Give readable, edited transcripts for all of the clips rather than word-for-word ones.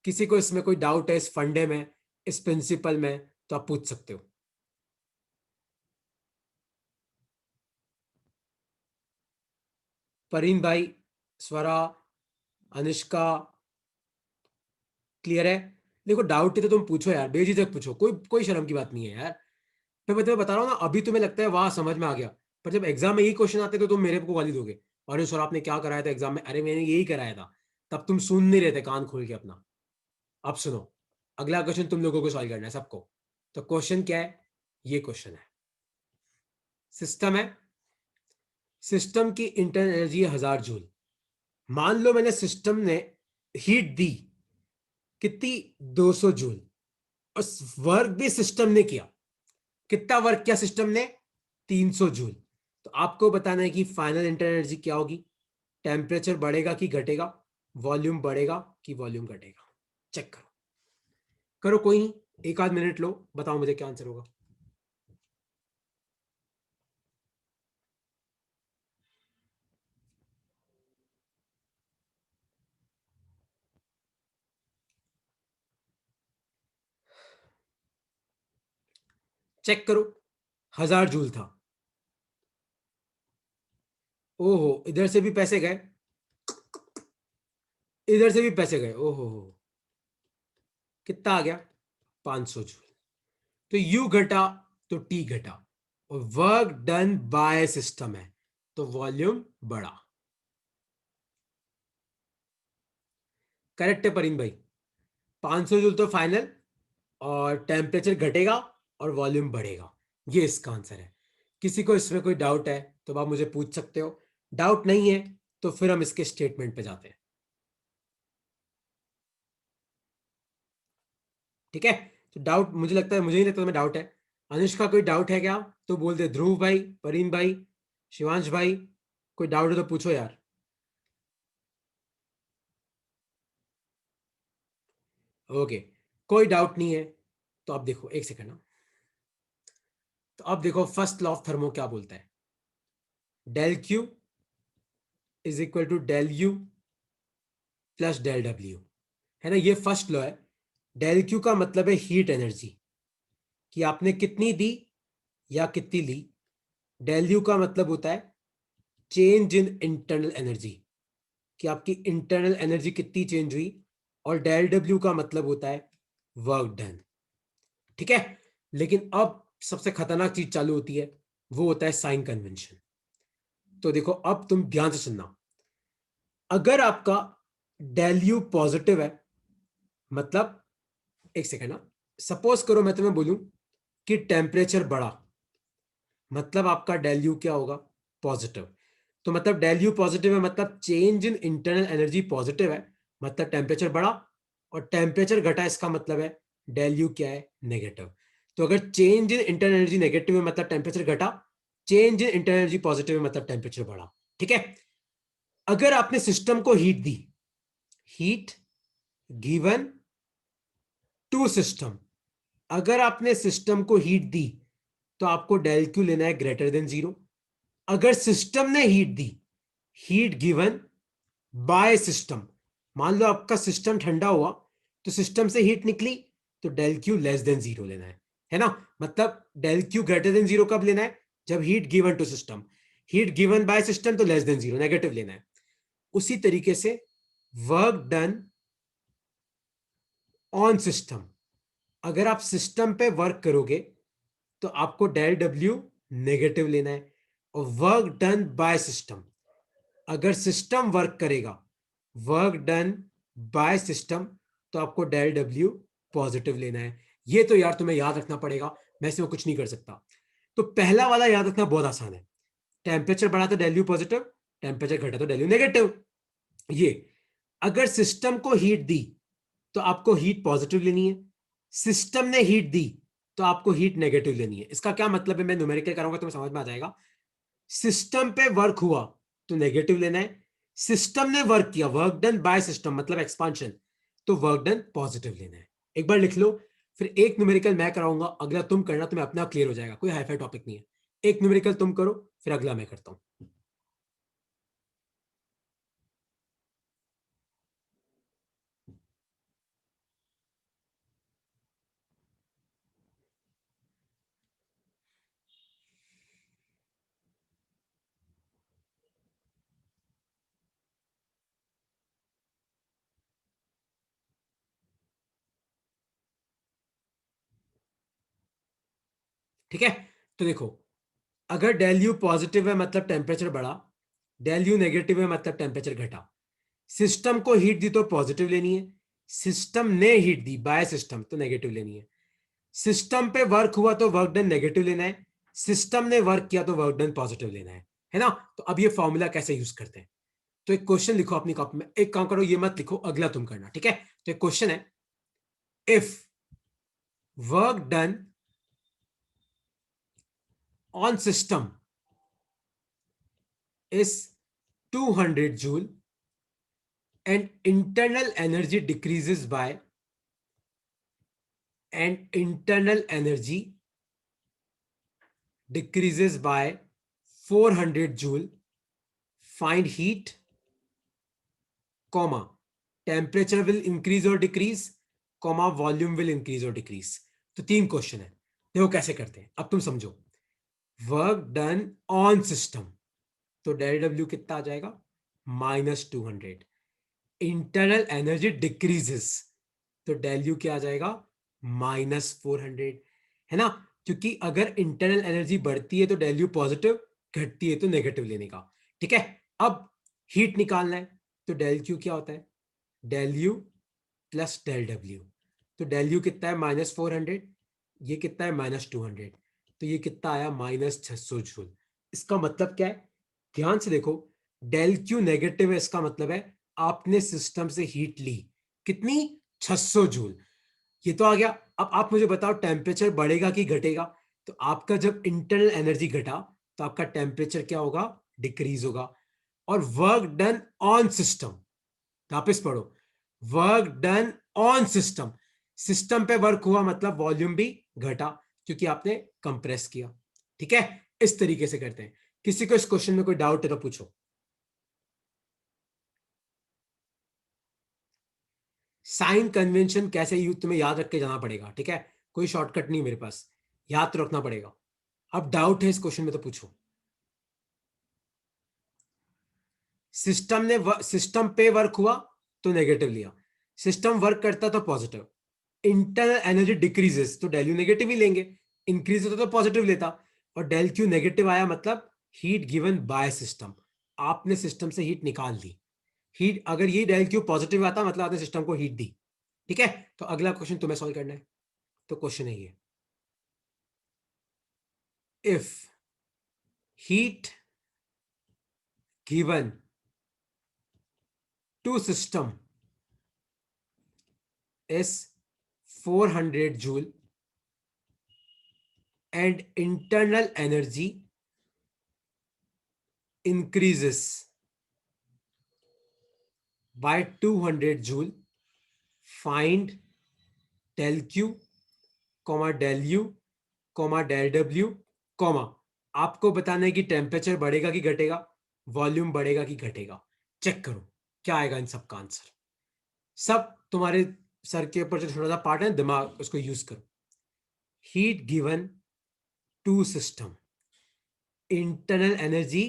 किसी को इसमें कोई डाउट है, इस फंडे में, इस प्रिंसिपल में, तो आप पूछ सकते हो। परवीन भाई, स्वरा, अनुष्का, क्लियर है? देखो डाउट है तो तुम पूछो यार, बेझिझक पूछो, कोई कोई शर्म की बात नहीं है यार। मैं तुम्हें बता रहा हूँ ना, अभी तुम्हें लगता है वाह समझ में आ गया, पर जब एग्जाम में यही क्वेश्चन आते तो तुम मेरे को गाली दोगे, अरे सर आपने क्या कराया था एग्जाम में, अरे मैंने यही कराया था। तब तुम सुन नहीं रहे थे कान खोल के अपना। अब सुनो, अगला क्वेश्चन तुम लोगों को सॉल्व करना है सबको। तो क्वेश्चन क्या है? ये क्वेश्चन है, सिस्टम है, सिस्टम की इंटरनल एनर्जी है 1000 जूल। मान लो मैंने सिस्टम ने हीट दी कितनी, 200 जूल, और वर्क भी सिस्टम ने किया। कितना वर्क किया सिस्टम ने? 300 जूल। तो आपको बताना है कि फाइनल इंटरनल एनर्जी क्या होगी। टेम्परेचर बढ़ेगा कि घटेगा, वॉल्यूम बढ़ेगा कि वॉल्यूम घटेगा। चेक करो, करो, कोई नहीं, एक आध मिनट लो, बताओ मुझे क्या आंसर होगा। चेक करो, 1000 जूल था। ओहो, इधर से भी पैसे गए, इधर से भी पैसे गए, ओहो हो। कितना आ गया? 500 जूल। तो यू घटा तो टी घटा, और वर्क डन बाय सिस्टम है, तो वॉल्यूम बढ़ा। करेक्ट है परिन भाई, 500 जूल तो फाइनल, और टेम्परेचर घटेगा और वॉल्यूम बढ़ेगा, ये इसका आंसर है। किसी को इसमें कोई डाउट है तो आप मुझे पूछ सकते हो, डाउट नहीं है तो फिर हम इसके स्टेटमेंट पे जाते हैं। ठीक है, तो डाउट मुझे लगता है, मुझे नहीं लगता तुम्हें डाउट है। अनुष्का कोई डाउट है क्या? तो बोल दे, ध्रुव भाई, परीन भाई, शिवांश भाई, कोई डाउट है तो पूछो यार। ओके, कोई डाउट नहीं है। तो अब देखो, एक सेकंड ना। तो अब देखो फर्स्ट लॉ ऑफ थर्मो क्या बोलता है, del Q is equal to del U plus del W, है ना, ये फर्स्ट लॉ है। डेल क्यू का मतलब है हीट एनर्जी, कि आपने कितनी दी या कितनी ली। डेल यू का मतलब होता है चेंज इन इंटरनल एनर्जी, कि आपकी इंटरनल एनर्जी कितनी चेंज हुई। और डेल डब्ल्यू का मतलब होता है वर्क डन। ठीक है, लेकिन अब सबसे खतरनाक चीज चालू होती है, वो होता है साइन कन्वेंशन। तो देखो अब तुम ध्यान से सुनना, अगर आपका डेल यू पॉजिटिव है, मतलब, एक सेकेंड ना, सपोज करो मैं तुम्हें बोलूं कि टेम्परेचर बढ़ा, मतलब आपका डेल यू क्या होगा? पॉजिटिव। तो मतलब डेल यू पॉजिटिव है, मतलब change in internal energy positive है, मतलब टेम्परेचर बढ़ा। और टेम्परेचर घटा, इसका मतलब है डेल यू क्या है? नेगेटिव। तो अगर change in internal energy negative है मतलब टेम्परेचर घटा, change in internal energy positive है मतलब टेम्परेचर बढ़ा। ठीक है, अगर आपने सिस्टम को हीट दी, हीट गिवन टू सिस्टम, अगर आपने सिस्टम को हीट दी तो आपको डेल क्यू लेना है ग्रेटर देन जीरो। अगर सिस्टम ने हीट दी, हीट गिवन बाय सिस्टम, मान लो आपका सिस्टम ठंडा हुआ तो सिस्टम से हीट निकली, तो del Q less than zero लेना है ना। मतलब del Q greater than zero कब लेना है? जब heat given to system, heat given by system तो लेस देन जीरो, नेगेटिव लेना है। उसी तरीके से वर्क डन ऑन सिस्टम, अगर आप सिस्टम पे वर्क करोगे तो आपको डेल डब्ल्यू नेगेटिव लेना है। और वर्क डन बाय सिस्टम, अगर सिस्टम वर्क करेगा, वर्क डन बाय सिस्टम, तो आपको डेल डब्ल्यू पॉजिटिव लेना है। ये तो यार तुम्हें याद रखना पड़ेगा, मैं इसमें कुछ नहीं कर सकता। तो पहला वाला याद रखना बहुत आसान है, टेम्परेचर बढ़ा तो डेल्यू पॉजिटिव, टेम्परेचर घटा तो डेल्यू नेगेटिव। ये, अगर सिस्टम को हीट दी तो आपको हीट पॉजिटिव लेनी है, सिस्टम ने हीट दी तो आपको हीट नेगेटिव लेनी है। इसका क्या मतलब है, मैं न्यूमेरिकल करूंगा तो समझ में आ जाएगा। सिस्टम पे वर्क हुआ तो नेगेटिव लेना है, सिस्टम ने वर्क किया, वर्क डन बाय सिस्टम मतलब एक्सपांशन, तो वर्क डन पॉजिटिव लेना है। एक बार लिख लो, फिर एक न्यूमेरिकल मैं कराऊंगा, अगला तुम करना, तुम्हें अपना क्लियर हो जाएगा, कोई हाईफाई टॉपिक नहीं है। एक न्यूमेरिकल तुम करो, फिर अगला मैं करता हूं। ठीक है, तो देखो अगर डेल यू पॉजिटिव है मतलब टेम्परेचर बढ़ा, डेल यू नेगेटिव है मतलब टेम्परेचर घटा। सिस्टम को हीट दी तो पॉजिटिव लेनी है, सिस्टम ने हीट दी बाय सिस्टम तो नेगेटिव लेनी है। सिस्टम पे वर्क हुआ तो वर्क डन नेगेटिव लेना है, सिस्टम ने वर्क किया तो वर्क डन पॉजिटिव लेना है ना। तो अब ये फॉर्मूला कैसे यूज करते हैं, तो एक क्वेश्चन लिखो अपनी कॉपी में, एक काम करो ये मत लिखो, अगला तुम करना, ठीक है। तो एक क्वेश्चन है, if work done on system is 200 joule and internal energy decreases by and internal energy decreases by 400 joule, find heat comma temperature will increase or decrease comma volume will increase or decrease। तो तीन question है, देखो कैसे करते हैं, अब तुम समझो। वर्क डन ऑन सिस्टम, तो डेल डब्ल्यू कितना आ जाएगा -200। इंटरनल एनर्जी डिक्रीजेस, तो डेल यू क्या आ जाएगा -400, है ना। क्योंकि अगर इंटरनल एनर्जी बढ़ती है तो डेल यू पॉजिटिव, घटती है तो नेगेटिव लेने का, ठीक है। अब हीट निकालना है, तो डेल क्यू क्या होता है del U plus del W. तो डेल यू कितना है -400, ये कितना है -200, तो ये कितना आया -600 जूल। इसका मतलब क्या है, ध्यान से देखो, डेल क्यू नेगेटिव है, इसका मतलब है आपने सिस्टम से हीट ली कितनी 600 जूल, ये तो आ गया। अब आप मुझे बताओ टेम्परेचर बढ़ेगा कि घटेगा, तो आपका जब इंटरनल एनर्जी घटा तो आपका टेम्परेचर क्या होगा डिक्रीज होगा। और वर्क डन ऑन सिस्टम, वापिस पढ़ो, work done on system, system पे वर्क हुआ मतलब वॉल्यूम भी घटा क्योंकि आपने कंप्रेस किया, ठीक है। इस तरीके से करते हैं। किसी को इस क्वेश्चन में कोई डाउट है तो पूछो। साइन कन्वेंशन कैसे यूज तुम्हें याद रख के जाना पड़ेगा, ठीक है, कोई शॉर्टकट नहीं मेरे पास, याद तो रखना पड़ेगा। अब डाउट है इस क्वेश्चन में तो पूछो। सिस्टम पे वर्क हुआ तो नेगेटिव लिया, सिस्टम वर्क करता तो पॉजिटिव, इंटरनल एनर्जी डिक्रीजेस तो डेल यू नेगेटिव ही लेंगे, इंक्रीज होता तो पॉजिटिव लेता। और डेल क्यू नेगेटिव आया मतलब हीट गिवन बाय सिस्टम, आपने सिस्टम से हीट निकाल दी। हीट अगर ये डेल क्यू पॉजिटिव आता मतलब आपने सिस्टम को हीट दी, ठीक है। तो अगला क्वेश्चन तुम्हें सॉल्व करना है, तो क्वेश्चन है ये, if heat given to system is 400 joule and internal energy increases by 200 joule, find del q del u del w, आपको बताना है कि टेम्परेचर बढ़ेगा कि घटेगा, वॉल्यूम बढ़ेगा कि घटेगा। चेक करो क्या आएगा इन सब का आंसर। सब तुम्हारे सर के ऊपर जो छोटा सा पार्ट है दिमाग, उसको यूज करो। Heat given to system, internal energy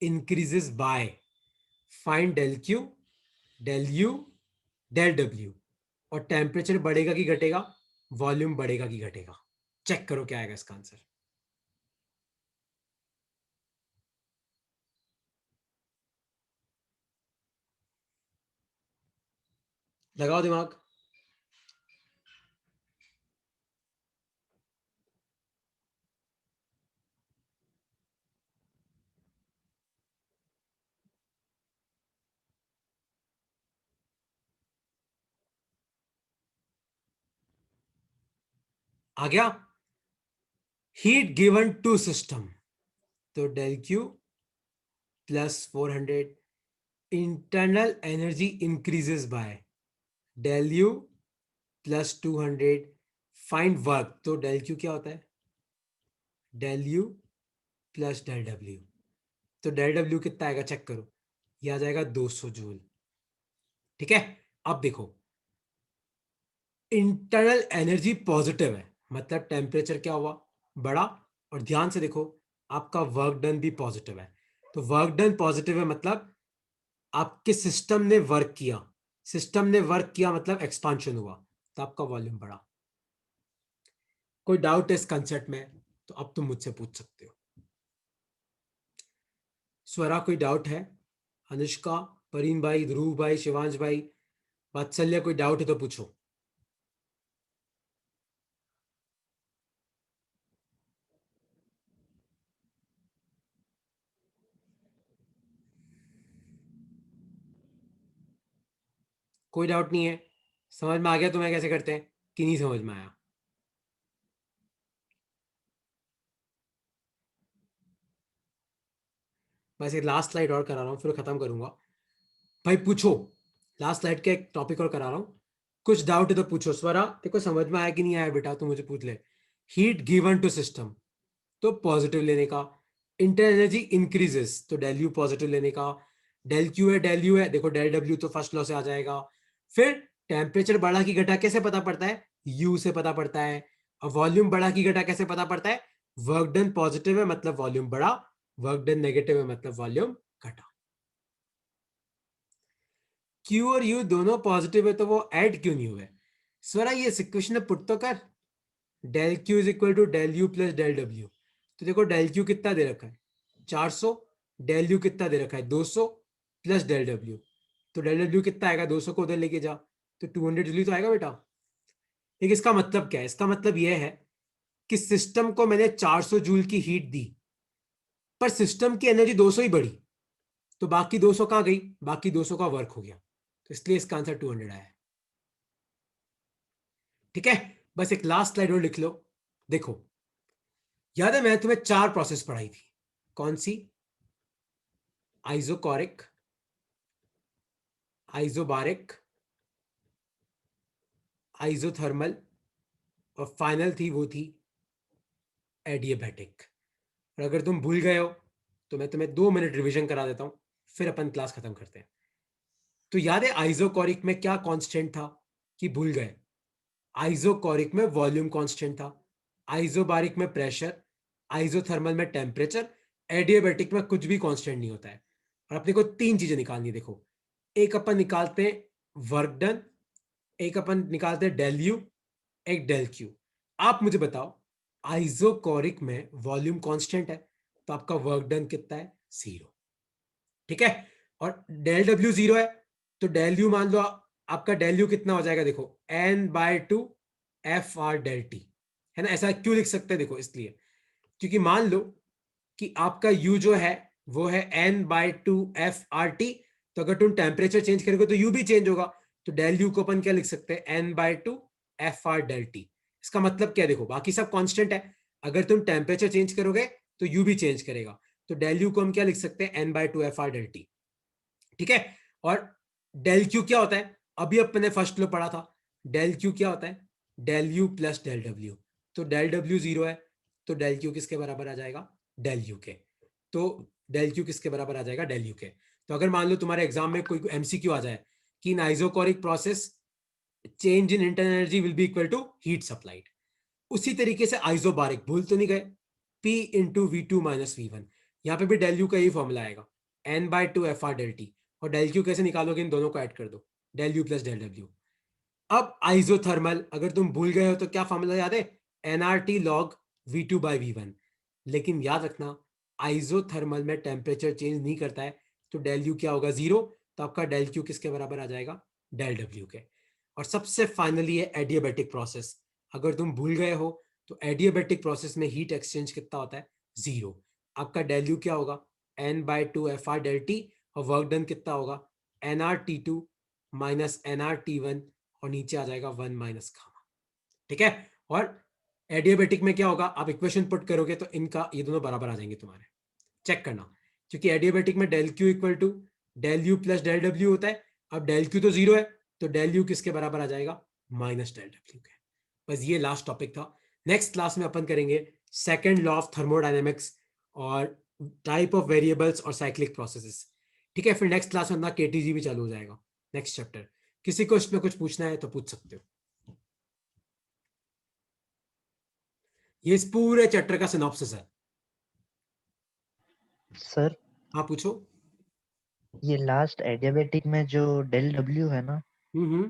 increases by, find del Q del U del W, और टेम्परेचर बढ़ेगा कि घटेगा, वॉल्यूम बढ़ेगा कि घटेगा। चेक करो क्या आएगा इसका आंसर। लगाओ दिमाग। आ गया, हीट गिवन टू सिस्टम, तो del Q +400, internal energy increases by del U +200, find work, तो डेल क्यू क्या होता है del U plus del W. तो डेल डब्ल्यू कितना आएगा चेक करो, यह आ जाएगा 200 जूल, ठीक है। अब देखो इंटरनल एनर्जी पॉजिटिव है मतलब टेम्परेचर क्या हुआ बढ़ा, और ध्यान से देखो आपका वर्क डन भी पॉजिटिव है, तो वर्क डन पॉजिटिव है मतलब आपके सिस्टम ने वर्क किया, सिस्टम ने वर्क किया मतलब एक्सपांशन हुआ, तो आपका वॉल्यूम बढ़ा। कोई डाउट है इस कंसेप्ट में तो अब तुम मुझसे पूछ सकते हो। स्वरा कोई डाउट है? अनुष्का, परीन भाई, ध्रुव भाई, शिवांश भाई, वात्सल्य, कोई डाउट है तो पूछो। कोई डाउट नहीं है? समझ में आ गया तुम्हें कैसे करते हैं कि नहीं समझ में आया? बस एक लास्ट स्लाइड और करा रहा हूँ फिर खत्म करूंगा। भाई पूछो, लास्ट स्लाइड के एक टॉपिक और करा रहा हूँ। कुछ डाउट है तो पूछो। स्वरा देखो समझ में आया कि नहीं आया बेटा, तो मुझे पूछ ले। हीट गिवन टू सिस्टम तो पॉजिटिव लेने का, इंटरनल एनर्जी इंक्रीजेस तो डेल यू पॉजिटिव लेने का, डेल क्यू है डेल यू है, देखो डेल डब्ल्यू तो फर्स्ट लॉ से आ जाएगा। फिर टेम्परेचर बढ़ा की घटा कैसे पता पड़ता है? यू से पता पड़ता है। और वॉल्यूम बढ़ा की घटा कैसे पता पड़ता है? वर्क डन पॉजिटिव है मतलब वॉल्यूम बढ़ा, वर्क डन नेगेटिव है मतलब वॉल्यूम घटा। क्यू और यू दोनों पॉजिटिव है तो वो ऐड क्यों नहीं हुए? स्वरा ये इक्वेशन में पुट तो कर। Del Q is equal to del U plus del W. तो देखो डेल क्यू कितना दे रखा है? 400। डेल यू कितना दे रखा है? 200 प्लस डेल डब्ल्यू। तो डेल डब्ल्यू कितना आएगा? 200 को उधर लेके जा तो 200 जूल तो आएगा बेटा। लेकिन इसका मतलब क्या है? इसका मतलब यह है कि सिस्टम को मैंने 400 जूल की हीट दी, पर सिस्टम की एनर्जी 200 ही बढ़ी, तो बाकी 200 कहां गई? बाकी 200 का वर्क हो गया, तो इसलिए इसका आंसर 200 आया है। ठीक है, बस एक लास्ट स्लाइड और लिख लो। देखो, याद है मैंने तुम्हें 4 प्रोसेस पढ़ाई थी, कौन सी? आइसोकोरिक, आइसोबारिक, आइसोथर्मल, और फाइनल थी वो थी एडियाबैटिक। और अगर तुम भूल गए हो तो मैं तुम्हें 2 मिनट रिवीजन करा देता हूं, फिर अपन क्लास खत्म करते हैं। तो याद है आइसोकोरिक में क्या कांस्टेंट था कि भूल गए? आइसोकोरिक में वॉल्यूम कांस्टेंट था, आइसोबारिक में प्रेशर, आइसोथर्मल में टेम्परेचर, एडियाबैटिक में कुछ भी कांस्टेंट नहीं होता है। और अपने को 3 चीजें निकालनी, देखो। एक अपन निकालते हैं वर्क डन, एक अपन निकालते हैं डेल यू, एक डेल क्यू। आप मुझे बताओ, आइसोकोरिक में वॉल्यूम कांस्टेंट है तो आपका वर्क डन कितना है? 0। ठीक है, और डेल डब्ल्यू 0 है तो डेल यू मान लो आपका डेल यू कितना हो जाएगा? देखो n/2 F R del T, है ना? ऐसा क्यों लिख सकते हैं? देखो इसलिए क्योंकि मान लो कि आपका u जो है वो है n/2 एफ आर टी, तो अगर तुम टेम्परेचर चेंज करोगे तो u भी चेंज होगा, तो डेल यू को अपन क्या लिख सकते हैं? n/2 F R del T. इसका मतलब क्या है? देखो बाकी सब कांस्टेंट है, अगर तुम टेम्परेचर चेंज करोगे तो u भी चेंज करेगा, तो डेल यू को हम क्या लिख सकते हैं? n/2 F R del T. ठीक है, और डेल क्यू क्या होता है? अभी अपने फर्स्ट लो पढ़ा था, डेल क्यू क्या होता है? Del U plus del W. तो डेल डब्ल्यू 0 है तो डेल क्यू किसके बराबर आ जाएगा? डेल यू के। तो डेल क्यू किसके बराबर आ जाएगा? डेल यू के। तो अगर मान लो तुम्हारे एग्जाम में कोई एमसीक्यू आ जाए कि in isochoric process change in internal energy will be equal to heat supplied, उसी तरीके से आइसोबारिक, भूल तो नहीं गए? P into V two minus V one, यहां पर भी डेल यू का यही फॉर्मूला आएगा, n/2 F R del T. और डेल क्यू कैसे निकालोगे? इन दोनों को ऐड कर दो, del U plus del W. अब आइसोथर्मल अगर तुम भूल गए हो तो क्या फॉर्मूला याद है? nRT log V2/V1। लेकिन याद रखना, आइसोथर्मल में टेम्परेचर चेंज नहीं करता है, तो डेल यू क्या होगा? 0। तो आपका डेल क्यू किसके बराबर आ जाएगा? डेल डब्ल्यू के। और सबसे फाइनली है एडियाबैटिक प्रोसेस। अगर तुम भूल गए हो तो एडियाबैटिक प्रोसेस में हीट एक्सचेंज कितना होता है? 0। आपका डेल यू क्या होगा? n/2 F R del T, और वर्क डन कितना होगा? nRT2 माइनस nRT1, और नीचे आ जाएगा 1 माइनस गामा। ठीक है, और एडियाबैटिक में क्या होगा? आप इक्वेशन पुट करोगे तो इनका ये दोनों बराबर आ जाएंगे तुम्हारे, चेक करना। क्योंकि एडियाबैटिक में del Q equal to del U plus del W होता है। अब डेल क्यू तो 0 है तो डेल यू किसके बराबर आ जाएगा? माइनस डेल डब्ल्यू के। बस ये लास्ट टॉपिक था। नेक्स्ट क्लास में अपन करेंगे सेकेंड लॉ ऑफ थर्मोडायनेमिक्स और टाइप ऑफ वेरिएबल्स और साइक्लिक प्रोसेसेस। ठीक है, फिर नेक्स्ट क्लास में अपना केटीजी भी चालू हो जाएगा, नेक्स्ट चैप्टर। किसी को इसमें कुछ पूछना है तो पूछ सकते हो। ये इस पूरे चैप्टर का सिनॉप्सिस है। सर हाँ पूछो। ये लास्ट एडियाबेटिक में जो डेल डब्ल्यू है ना, हम्म,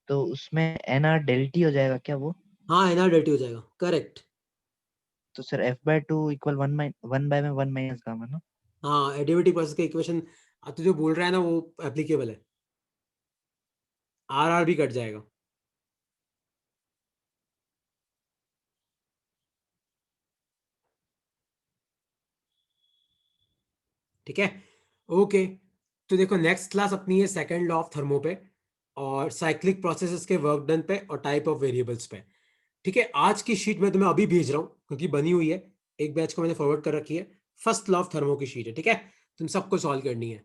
तो उसमें एन आर डेल टी हो जाएगा क्या वो? हाँ एनआर डर्टी हो जाएगा, करेक्ट। तो sir f/2 equal 1/1 minus gamma ना। हाँ, एडियाबेटिक प्रोसेस का इक्वेशन तू जो बोल रहा है ना वो एप्लीकेबल है, आर भी कट जाएगा। ठीक है, ओके। तो देखो नेक्स्ट क्लास अपनी है सेकंड लॉ ऑफ थर्मो पे और साइक्लिक प्रोसेसेस के वर्क डन पे और टाइप ऑफ वेरिएबल्स पे। ठीक है, आज की शीट मैं तुम्हें अभी भेज रहा हूँ क्योंकि बनी हुई है, एक बैच को मैंने फॉरवर्ड कर रखी है। फर्स्ट लॉ ऑफ थर्मो की शीट है, ठीक है, तुम सबको सॉल्व करनी है।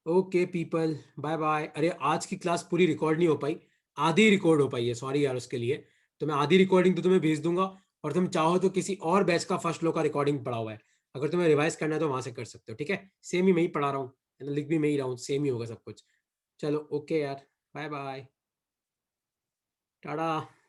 Okay people, bye bye. अरे आज की क्लास पूरी रिकॉर्ड नहीं हो पाई, आधी रिकॉर्ड हो पाई है, सॉरी यार उसके लिए। तो मैं आधी रिकॉर्डिंग तो तुम्हें भेज दूंगा, और तुम चाहो तो किसी और बैच का फर्स्ट लो का रिकॉर्डिंग पड़ा हुआ है, अगर तुम्हें रिवाइज करना है तो वहां से कर सकते हो। ठीक है, सेम ही मैं ही पढ़ा रहा हूँ, लिख भी मैं ही रहा हूँ, सेम ही होगा सब कुछ। चलो ओके यार, बाय बाय, टाटा।